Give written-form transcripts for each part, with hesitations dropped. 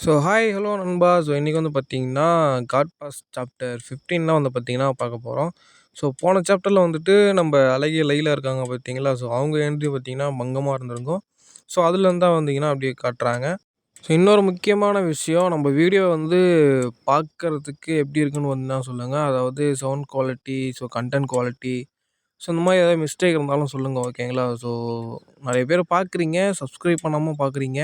Hi hello நண்பா. இன்னைக்கு வந்து பார்த்தீங்கன்னா, காட் பாஸ் சாப்டர் 15 தான் வந்து பார்த்தீங்கன்னா பார்க்க போறோம். போன சாப்டர்ல வந்துட்டு நம்ப அழகிய லைலா இருக்காங்க பார்த்தீங்களா? அவங்க என்ட்ரி பார்த்தீங்கன்னா பங்கமா இருந்திருக்கும். அதுலேருந்து தான் வந்தீங்கன்னா அப்படியே காட்டுறாங்க. இன்னொரு முக்கியமான விஷயம், நம்ம வீடியோ வந்து பார்க்கறதுக்கு எப்படி இருக்குன்னு வந்து சொல்லுங்க. அதாவது சவுண்ட் குவாலிட்டி, கன்டென்ட் குவாலிட்டி, இந்த மாரி ஏதாவது மிஸ்டேக் இருந்தாலும் சொல்லுங்க, ஓகேங்களா? நெறைய பேர் பார்க்குறீங்க, சப்ஸ்கிரைப் பண்ணாம பார்க்குறீங்க.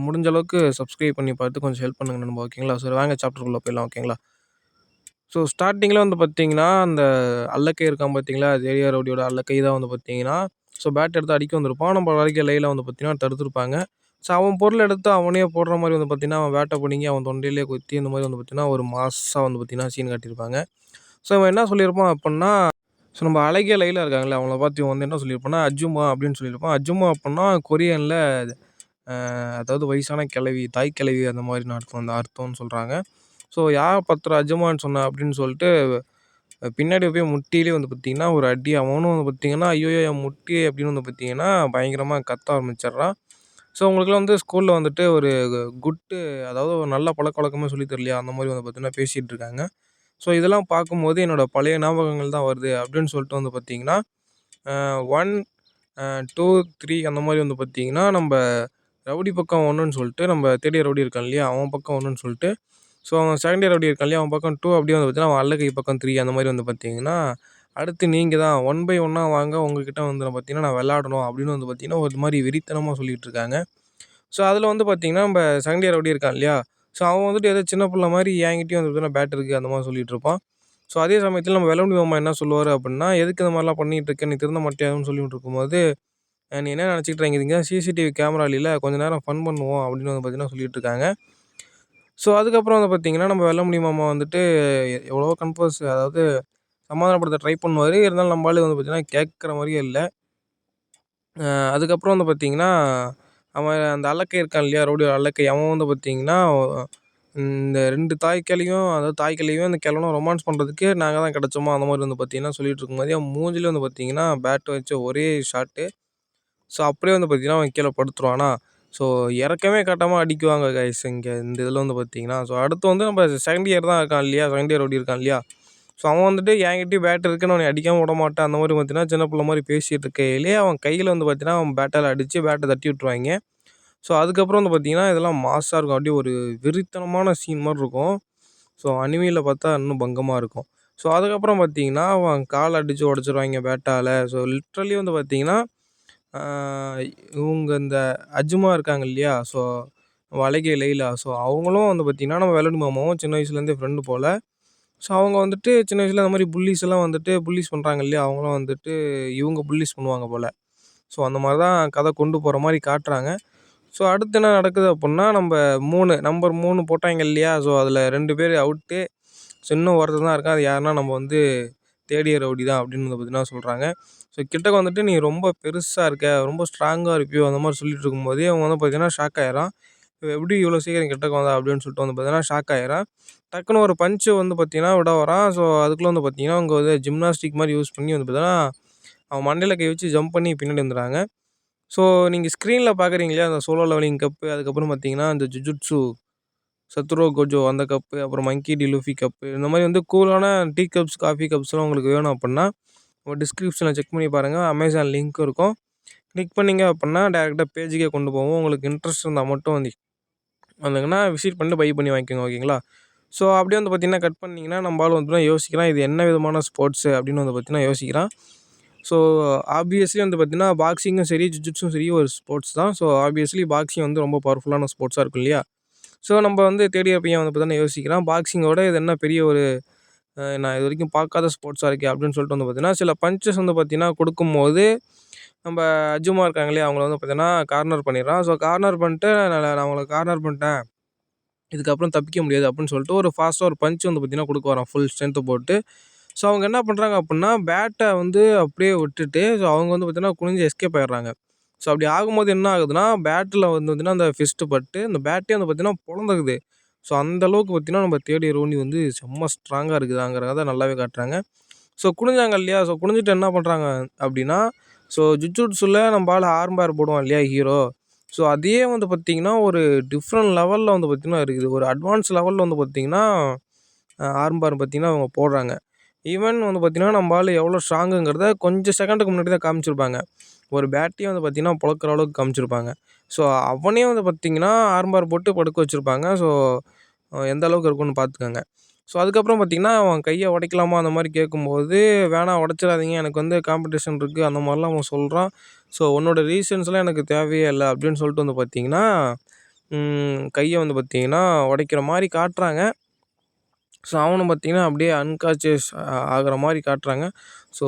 முடிஞ்ச அளவுக்கு சப்ஸ்கிரைப் பண்ணி பார்த்து கொஞ்சம் ஹெல்ப் பண்ணுங்க நண்பா, ஓகேங்களா? சரி வாங்க சாப்டருக்குள்ள போயிடலாம், ஓகேங்களா? ஸ்டார்ட்டிங்கில வந்து பார்த்தீங்கன்னா, அந்த அல்லக்கை இருக்கான் பார்த்தீங்களா? ஜேஆர் ரவுடியோட அல்லக்கை தான் வந்து பார்த்தீங்கன்னா, பேட் எடுத்து அடிக்க வந்திருப்பான். நம்ம அழகிய லைலா வந்து பார்த்தீங்கன்னா தடுத்திருப்பாங்க. அவன் பொருள் எடுத்து அவனே போடுற மாரி வந்து பார்த்தீங்கன்னா, அவன் பேட்ட பிடுங்கி அவன் தொண்டையிலேயே குத்தி இந்த மாரி வந்து பார்த்தீங்கன்னா, ஒரு மாஸா வந்து பார்த்தீங்கன்னா சீன் காட்டியிருப்பாங்க. இவன் என்ன சொல்லியிருப்பான் அப்புட்ன்னா, நம்ம அழகிய லைலா இருக்காங்கல்ல, அவங்கள பார்த்து இவன் வந்து என்ன சொல்லியிருப்பான்னா, அஜுமா அப்படின்னு சொல்லியிருப்பான். அஜுமா அப்புட்ன்னா கொரியன்ல அதாவது வயசான கிழவி, தாய் கிழவி அந்த மாரி அர்த்தம், அந்த அர்த்தம்னு சொல்றாங்க. யார பாத்துடா அஜுமான்னு சொன்ன அப்படின்னு சொல்லிட்டு, பின்னாடி போய் முட்டியிலே வந்து பார்த்தீங்கன்னா, ஒரு அடி. அவனும் வந்து பார்த்தீங்கன்னா, "ஐய்யயோ! என் முட்டி" அப்படின்னு வந்து பார்த்தீங்கன்னா, பயங்கரமா கத்த ஆரம்பிச்சர்றான். உங்களுக்கெல்லாம் வந்து ஸ்கூல்ல வந்துட்டு ஒரு குட்டு, அதாவது ஒரு நல்ல பழக்கவழக்கமே சொல்லி தரலையா? அந்த மாரி வந்து பார்த்தீங்கன்னா பேசிட்டு இருக்காங்க. இதெல்லாம் பார்க்கும்போது என்னோட பழைய ஞாபகங்கள் தான் வருது அப்படின்னு சொல்லிட்டு வந்து பார்த்தீங்கன்னா, அ 1, 2, 3 அந்த மாரி வந்து பார்த்தீங்கன்னா, நம்ப ரவுடி பக்கம் 1ன்னு சொல்லிட்டு, நம்ம 3 இயர் ரவுடி இருக்கான் இல்லையா? அவன் பக்கம் 1ன்னு சொல்லிட்டு, அவன் 2ண்ட் இயர் ரவுடி இருக்கான் இல்லையா? அவன் பக்கம் 2 அப்படியே வந்து பார்த்தீங்கன்னா, அவன் அல்லகை பக்கம் 3 அந்த மாரி வந்து பார்த்தீங்கன்னா, அடுத்து நீங்க தான் 1 பை 1 வாங்க, உங்ககிட்ட வந்து பார்த்தீங்கன்னா, நான் விளையாடணும் அப்படின்னு வந்து பார்த்தீங்கன்னா, ஒரு மாரி வெறித்தனமா சொல்லிட்டு இருக்காங்க. அதில வந்து பார்த்தீங்கன்னா, நம்ம 2ண்ட் இயர் ரவுடி இருக்கான் இல்லையா? அவன் வந்துட்டு ஏதோ சின்ன புள்ள மாரி என்கிட்டயும் வந்து பார்த்தீங்கன்னா, பேட் இருக்கு அந்த மாரி சொல்லிட்டு இருப்பான். அதே சமயத்தில நம்ம வெள்ளமணி மாமா என்ன சொல்லுவாரு அப்படின்னா, "எதுக்கு இந்த மாரிலாம் பண்ணிட்டு இருக்க? நீ திருந்த மாட்டியான்னு?" சொல்லிட்டு இருக்கும்போது, "நீ என்ன நினச்சுக்கிட்டு இருக்கீங்க? சிசிடிவி கேமரா இல்லைல, கொஞ்ச நேரம் ஃபன் பண்ணுவோம்." அப்படின்னு வந்து பார்த்தீங்கன்னா சொல்லிட்டு இருக்காங்க. அதுக்கப்புறம் வந்து பார்த்தீங்கன்னா, நம்ம வெள்ளமணி மாமா வந்துட்டு எவ்வளவோ கன்ஃபோஸ், அதாவது சமாதானப்படுத்த ட்ரை பண்ணுவாரு. இருந்தாலும் நம்ம ஆளு வந்து பார்த்தீங்கன்னா, கேட்கற மாரியே இல்ல. அதுக்கப்புறம் வந்து பார்த்தீங்கன்னா, அவன் அந்த அல்லக்கை இருக்கான் இல்லையா? ரவுடியோட அல்லக்கை. அவன் வந்து பார்த்தீங்கன்னா, இந்த 2 தாய் கிழவியும், அதாவது தாய் கிழவியும் அந்த கிழவனும் ரொமான்ஸ் பண்றதுக்கு நாங்க தான் கிடைச்சோமா, அந்த மாரி வந்து பார்த்தீங்கன்னா சொல்லிட்டு இருக்கும்போதே, அவன் மூஞ்சிலே வந்து பார்த்தீங்கன்னா, பேட் வச்ச ஒரே ஷாட்டு. அப்படியே வந்து பார்த்தீங்கன்னா, அவன் கீழ படுத்துருவான். ஆனா, இரக்கமே காட்டாம அடிக்குவாங்க கைஸ் இங்க இந்த இதில வந்து பார்த்தீங்கன்னா. அடுத்து வந்து நம்ம செகண்ட் இயர் தான் இருக்கான் இல்லையா? செகண்ட் இயர் ரவுடி இருக்கான் இல்லையா? அவன் வந்துட்டு என்கிட்டயும் பேட் இருக்குன்னு அவன அடிக்காம விடமாட்டேன். அந்த மாரி பார்த்தீங்கன்னா, சின்ன புள்ள மாரி பேசிட்டு இருக்கையிலேயே, அவன் கையில வந்து பார்த்தீங்கன்னா, அவன் பேட்டால அடிச்சு பேட்ட தட்டி விட்டுருவாய்ங்க. அதுக்கப்புறம் வந்து பார்த்தீங்கன்னா, இதெல்லாம் மாஸா இருக்கும். அப்படியே ஒரு வெறித்தனமான சீன் மாரி இருக்கும். அனிமேல பார்த்தா இன்னும் பங்கமா இருக்கும். அதுக்கப்புறம் பார்த்தீங்கன்னா, அவன் கால அடிச்சு உடைச்சுருவாய்ங்க பேட்டால. லிட்டரலி வந்து பார்த்தீங்கன்னா, ஆ இவுங்க இந்த அஜ்மா இருக்காங்க இல்லையா? அழகிய லைலா. அவங்களும் வந்து பார்த்தீங்கன்னா, நம்ம வெள்ளடி மாமாவும் சின்ன வயசுலேருந்தே ஃப்ரெண்டு போல. அவங்க வந்துட்டு சின்ன வயசுல அந்த மாரி புல்லீஸ் எல்லாம் வந்துட்டு புல்லீஸ் பண்றாங்க இல்லையா? அவங்களும் வந்துட்டு இவங்க புல்லீஸ் பண்ணுவாங்க போல. அந்த மாரி தான் கதை கொண்டு போற மாரி காட்டுறாங்க. அடுத்து என்ன நடக்குது அப்புட்ன்னா, நம்பர் 3 போட்டாய்ங்க இல்லையா? அதில 2 பேரு அவுட்டு. இன்னும் ஒருத்தன் தான் இருக்கான். அது யாருன்னா, நம்ம வந்து தேர்ட் இயர் ரவுடி தான் அப்படின்னு வந்து பார்த்தீங்கன்னா சொல்றாங்க. கிட்டக்க வந்துட்டு, "நீ ரொம்ப பெருசா இருக்க, ரொம்ப ஸ்ட்ராங்கா இருப்பியோ?" அந்த மாரி சொல்லிட்டு இருக்கும்போதே, அவன் வந்து பார்த்தீங்கன்னா ஷாக் ஆயிர்றான். "இவன் எப்படி இவ்வளோ சீக்கிரம் கிட்டக்க வந்தான்?" அப்படின்னு சொல்லிட்டு வந்து பார்த்தீங்கன்னா ஷாக் ஆயிர்றான். டக்குனு ஒரு பஞ்ச் வந்து பார்த்தீங்கன்னா விட வரான். அதுக்குள்ள வந்து பார்த்தீங்கன்னா, அவங்க வந்து ஜிம்னாஸ்டிக் மாரி யூஸ் பண்ணி வந்து பார்த்தீங்கன்னா, அவன் மண்டையில கை வச்சு ஜம்ப் பண்ணி பின்னாடி வந்துர்றாங்க. ஸோ நீங்க ஸ்க்ரீன்ல பார்க்குறீங்க இல்லையா? அந்த சோலோ லெவலிங் கப்பு, அதுக்கப்புறம் பார்த்தீங்கன்னா, இந்த ஜுஜுட்சு சத்துரு கோஜோ அந்த கப்பு, அப்புறம் மங்கி டி. லூஃபி கப்பு, இந்த மாரி வந்து கூலான டீ கப்ஸ், காஃபி கப்ஸ்லாம் உங்களுக்கு வேணும் அப்புட்ன்னா, டிஸ்கிரிப்ஷன்ல செக் பண்ணி பாருங்க. அமேசான் லிங்க் இருக்கும். கிளிக் பண்ணீங்க அப்புட்ன்னா, டைரக்ட்டா பேஜுக்கே கொண்டு போகும். உங்களுக்கு இன்ட்ரெஸ்ட் இருந்தா மட்டும் வந்தீங்கன்னா விசிட் பண்ணிட்டு பை பண்ணி வாங்கிக்கோங்க, ஓகேங்களா? அப்படியே வந்து பார்த்தீங்கன்னா, கட் பண்ணீங்கன்னா, நம்ம ஆளு வந்து யோசிக்கிறான். இது என்ன விதமான ஸ்போர்ட்ஸு அப்படின்னு வந்து பார்த்தீங்கன்னா யோசிக்கிறான். ஸோ ஆப்வியஸ்லி வந்து பார்த்தீங்கன்னா, பாக்ஸிங்கும் சரி, ஜுஜுட்ஸும் சரி ஒரு ஸ்போர்ட்ஸ் தான். ஆப்வியஸ்லி பாக்ஸிங் வந்து ரொம்ப பவர்ஃபுல்லான ஸ்போர்ட்ஸா இருக்கும் இல்லையா? நம்ம வந்து தேர்ட் இயர் பையன் வந்து பார்த்தீங்கன்னா யோசிக்கிறான். பாக்ஸிங்கோட இது என்ன பெரிய ஒரு நான் இதுவரைக்கும் பார்க்காத ஸ்போர்ட்ஸா இருக்கே அப்படின்னு சொல்லிட்டு வந்து பார்த்தீங்கன்னா, சில பஞ்சஸ் வந்து பார்த்தீங்கன்னா குடுக்கும்போது, நம்ப அஜுமா இருக்காங்க இல்லையா? அவங்கள வந்து பார்த்தீங்கன்னா கார்னர் பண்ணிடுறான். கார்னர் பண்ணிட்டு, நான் உங்கள கார்னர் பண்ணிட்டேன். இதுக்கப்புறம் தப்பிக்க முடியாது அப்படின்னு சொல்லிட்டு ஒரு ஃபாஸ்ட்டா ஒரு பஞ்ச் வந்து பார்த்தீங்கன்னா குடுக்க வரான் ஃபுல் ஸ்ட்ரென்த் போட்டு. அவங்க என்ன பண்றாங்க அப்புட்ன்னா, பேட்ட வந்து அப்படியே விட்டுட்டு, அவங்க வந்து பார்த்தீங்கன்னா குனிஞ்சு எஸ்கேப் ஆயிடுறாங்க. அப்படி ஆகும்போது என்ன ஆகுதுன்னா, பேட்ல வந்து பார்த்தீங்கன்னா, அந்த ஃபிஸ்ட் பட்டு அந்த பேட்டே வந்து பார்த்தீங்கன்னா பொளந்துருது. அந்த அளவுக்கு பார்த்தீங்கன்னா, நம்ம தேர்ட் இயர் ரோனி வந்து செம்ம ஸ்ட்ராங்கா இருக்குதாங்கிறத நல்லாவே காட்டுறாங்க. குனிஞ்சாங்க இல்லையா? குனிஞ்சுட்டு என்ன பண்றாங்க அப்படின்னா, ஜுஜுட்சுல நம்ப ஆளு ஆர்ம் பார் போடுவான் இல்லையா ஹீரோ? ஸோ அதே வந்து பார்த்தீங்கன்னா, ஒரு டிஃப்ரெண்ட் லெவல்ல வந்து பார்த்தீங்கன்னா இருக்குது. ஒரு அட்வான்ஸ் லெவல்ல வந்து பார்த்தீங்கன்னா, ஆர்ம் பார் பார்த்தீங்கன்னா அவங்க போடுறாங்க. ஈவன் வந்து பார்த்தீங்கன்னா, நம்ம ஆளு எவ்வளோ ஸ்ட்ராங்குங்கிறத கொஞ்சம் செகண்டுக்கு முன்னாடி தான் காமிச்சிருப்பாங்க. ஒரு பேட்டையே வந்து பார்த்தீங்கன்னா, பொளக்குற அளவுக்கு காமிச்சிருப்பாங்க. ஸோ அவனே வந்து பார்த்தீங்கன்னா, ஆர்ம் பார் போட்டு படுக்க வச்சிருப்பாங்க. ஸோ எந்த அளவுக்கு இருக்கும்னு பார்த்துக்கங்க. ஸோ அதுக்கப்புறம் பார்த்தீங்கன்னா, அவன் கைய உடைக்கலாமா அந்த மாரி கேட்கும்போது, "வேணாம் உடைச்சிறாதீங்க. எனக்கு வந்து காம்படிஷன் இருக்கு." அந்த மாரிலாம் அவன் சொல்றான். ஸோ "உன்னோட ரீசன்ஸ்லாம் எனக்கு தேவையே இல்ல." அப்படின்னு சொல்லிட்டு வந்து பார்த்தீங்கன்னா, கைய வந்து பார்த்தீங்கன்னா, உடைக்கிற மாரி காட்டுறாங்க. ஸோ அவனும் பார்த்தீங்கன்னா, அப்படியே அன்கான்ஷியஸ் ஆகுற மாரி காட்டுறாங்க. ஸோ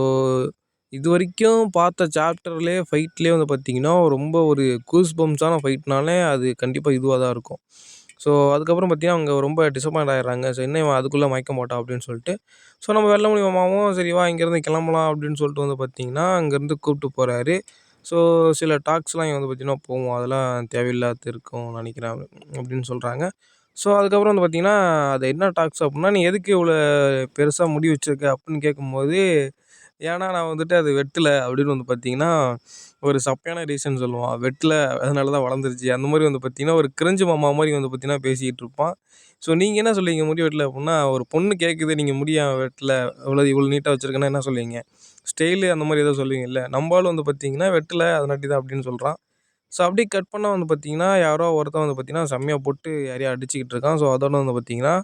இதுவரைக்கும் பார்த்த சாப்டர்லயே ஃபைட்லயே வந்து பார்த்தீங்கன்னா, ரொம்ப ஒரு கூஸ் பம்ப்ஸான ஃபைட்னாலே அது கண்டிப்பா இதுவா தான் இருக்கும். ஸோ அதுக்கப்புறம் பார்த்தீங்கன்னா, அவங்க ரொம்ப டிசப்பாயிண்ட் ஆயிடுறாங்க. "ஸோ என்ன இவன் அதுக்குள்ள மயக்க மாட்டான்." அப்படின்னு சொல்லிட்டு. ஸோ நம்ம வெள்ளமணி மாமாவும், "சரி வா இங்கேருந்து கிளம்பலாம்." அப்படின்னு சொல்லிட்டு வந்து பார்த்தீங்கன்னா, அங்கேருந்து கூப்பிட்டு போறாரு. ஸோ சில டாக்ஸ்லாம் இங்க வந்து பார்த்தீங்கன்னா போவும். "அதெல்லாம் தேவையில்லாதது இருக்கும்னு நெனைக்கிறேன்." அப்படின்னு சொல்றாங்க. ஸோ அதுக்கப்புறம் வந்து பார்த்தீங்கன்னா, அது என்ன டாக்ஸ் அப்புட்ன்னா, "நீ எதுக்கு இவ்வளோ பெருசா முடி வச்சிருக்க?" அப்படின்னு கேட்கும்போது, "ஏன்னா நான் வந்துட்டு அது வெட்டல." அப்படின்னு வந்து பார்த்தீங்கன்னா, ஒரு சப்பையான ரீசன் சொல்லுவான். "வெட்டல அதனால தான் வளர்ந்துருச்சு." அந்த மாரி வந்து பார்த்தீங்கன்னா, ஒரு கிரிஞ்சு மாமா மாரி வந்து பார்த்தீங்கன்னா பேசிக்கிட்டு இருப்பான். ஸோ நீங்க என்ன சொல்லுவீங்க முடி வெட்டல அப்புட்ன்னா? ஒரு பொண்ணு கேட்குது, நீங்க முடிய வெட்டல, இவ்வளோ நீட்டா வச்சிருக்கன்னா என்ன சொல்லுவீங்க? ஸ்டைலு அந்த மாரி ஏதோ சொல்லுவீங்கல்ல. நம்ம ஆளு வந்து பார்த்தீங்கன்னா, "வெட்டல அதனாட்டி தான்." அப்படின்னு சொல்றான். ஸோ அப்படியே கட் பண்ணா வந்து பார்த்தீங்கன்னா, யாரோ ஒருத்தன் வந்து பார்த்தீங்கன்னா, செம்மையா போட்டு யாரையோ அடிச்சுக்கிட்டு இருக்கான். ஸோ அதோட வந்து பார்த்தீங்கன்னா,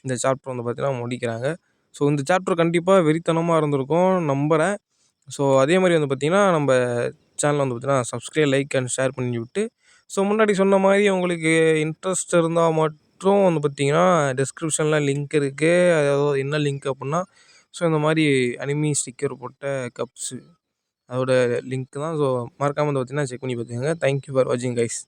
இந்த சாப்டர் வந்து பார்த்தீங்கன்னா முடிக்கிறாங்க. ஸோ இந்த சாப்டர் கண்டிப்பா வெறித்தனமா இருந்திருக்கும் நம்புறேன். ஸோ அதே மாரி வந்து பார்த்தீங்கன்னா, நம்ப சேனல வந்து பார்த்தீங்கன்னா, சப்ஸ்கிரைப், லைக் அண்ட் ஷேர் பண்ணிவிட்டு, ஸோ முன்னாடி சொன்ன மாரி உங்களுக்கு இன்ட்ரெஸ்ட் இருந்தா மட்டும் வந்து பார்த்தீங்கன்னா, டிஸ்கிரிப்ஷன்ல லிங்க் இருக்கு. அதாவது என்ன லிங்க் அப்புட்ன்னா, ஸோ இந்த மாரி அனிமி ஸ்டிக்கர் போட்ட கப்ஸு அதோட லிங்க் தான். ஸோ மறக்காம வந்து பார்த்தீங்கன்னா, செக் பண்ணி பார்த்துக்கங்க. தேங்க் யூ ஃபார் வாட்சிங் கைஸ்.